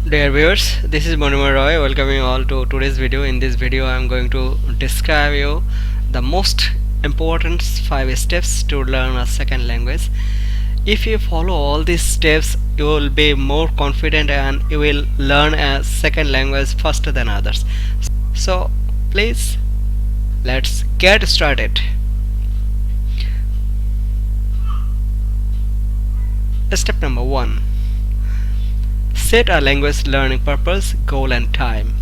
Dear viewers, this is Monima Roy welcoming you all to today's video. In this video I am going to describe you the most important 5 steps to learn a second language. If you follow all these steps, you will be more confident and you will learn a second language faster than others. So please, let's get started. Step number 1. Set a language learning purpose, goal and time.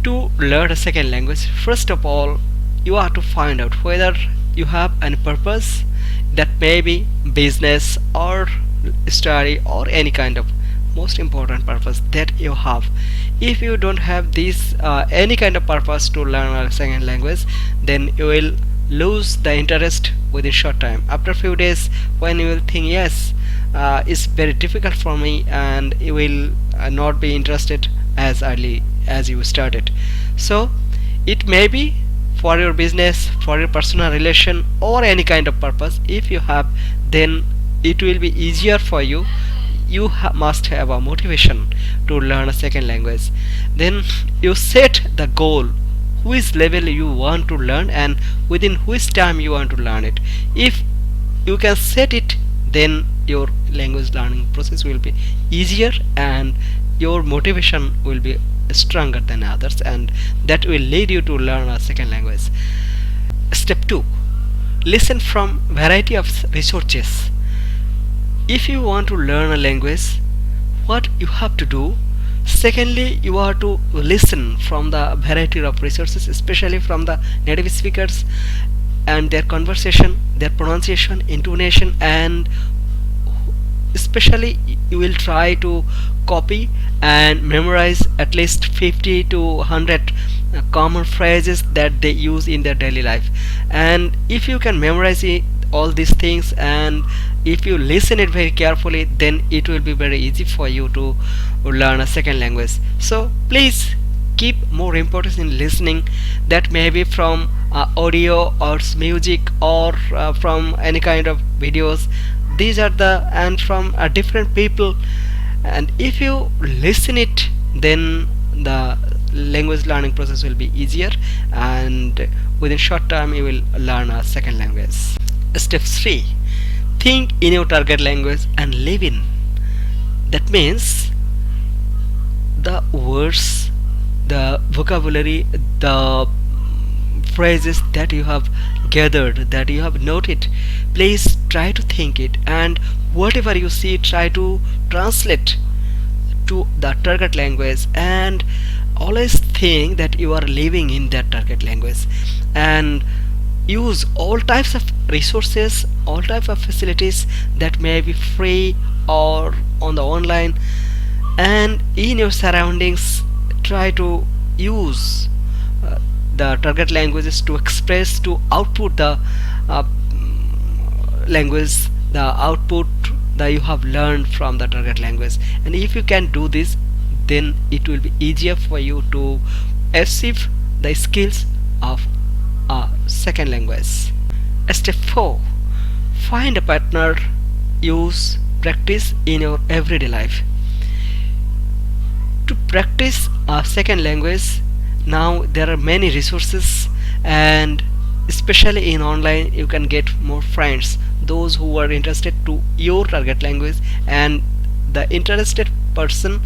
To learn a second language, first of all, you have to find out whether you have any purpose, that may be business or study or any kind of most important purpose that you have. If you don't have this any kind of purpose to learn a second language, then you will lose the interest within short time. After few days, when you will think, yes, it's very difficult for me, and you will not be interested as early as you started. So it may be for your business, for your personal relation or any kind of purpose. If you have, then it will be easier for you. You must have a motivation to learn a second language. Then you set the goal, which level you want to learn and within which time you want to learn it. If you can set it, then your language learning process will be easier and your motivation will be stronger than others, and that will lead you to learn a second language. Step 2. Listen from variety of resources. If you want to learn a language, what you have to do, secondly, you have to listen from the variety of resources, especially from the native speakers and their conversation, their pronunciation, intonation, and especially you will try to copy and memorize at least 50 to 100 common phrases that they use in their daily life. And if you can memorize all these things, and if you listen it very carefully, then it will be very easy for you to learn a second language. So please keep more importance in listening. That may be from audio or music or from any kind of videos. These are the and from different people, and if you listen it, then the language learning process will be easier, and within short time you will learn a second language. Step 3. Think in your target language and live in. That means the words, the vocabulary, the phrases that you have gathered, that you have noted, please try to think it, and whatever you see, try to translate to the target language, and always think that you are living in that target language, and use all types of resources, all types of facilities that may be free or on the online, and in your surroundings try to use the target languages to express, to output the language, the output that you have learned from the target language. And if you can do this, then it will be easier for you to achieve the skills of a second language. Step 4. Find a partner, use practice in your everyday life. To practice a second language, now there are many resources, and especially in online you can get more friends, those who are interested to your target language, and the interested person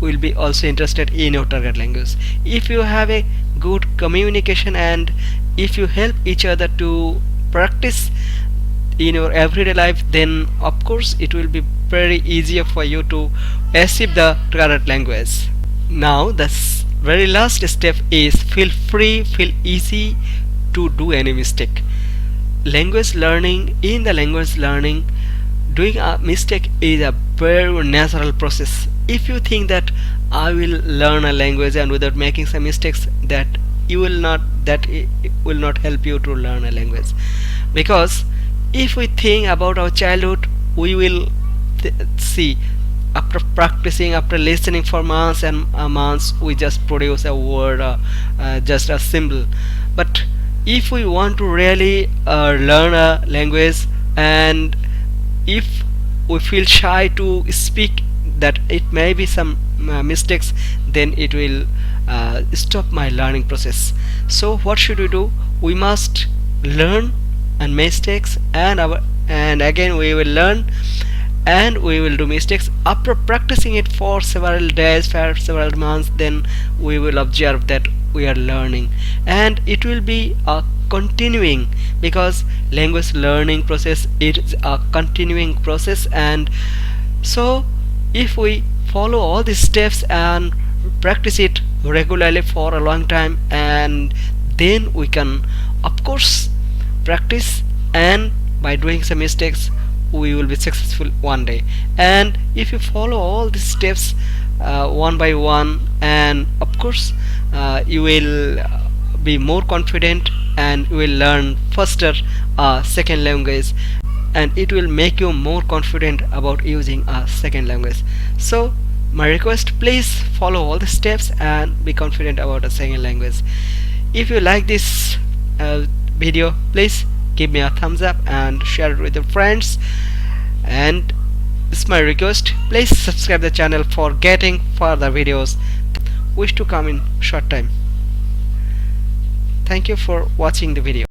will be also interested in your target language. If you have a good communication and if you help each other to practice in your everyday life, then of course it will be very easier for you to achieve the target language. Now the very last step is feel free, feel easy to do any mistake. Language learning, in the language learning, doing a mistake is a very natural process. If you think that I will learn a language and without making some mistakes, that you will not, that it will not help you to learn a language. Because if we think about our childhood, we will see, after practicing, after listening for months and months, we just produce a word, just a symbol. But if we want to really learn a language, and if we feel shy to speak that it may be some mistakes, then it will stop my learning process. So what should we do? We must learn and mistakes, and again we will learn and we will do mistakes. After practicing it for several days, for several months, then we will observe that we are learning, and it will be a continuing, because language learning process is a continuing process. And so if we follow all these steps and practice it regularly for a long time, and then we can of course practice, and by doing some mistakes we will be successful one day. And if you follow all these steps one by one, and of course you will be more confident, and you will learn faster a second language, and it will make you more confident about using a second language. So my request, please follow all the steps and be confident about a second language. If you like this video, please give me a thumbs up and share it with your friends, and it's my request, please subscribe the channel for getting further videos which to come in short time. Thank you for watching the video.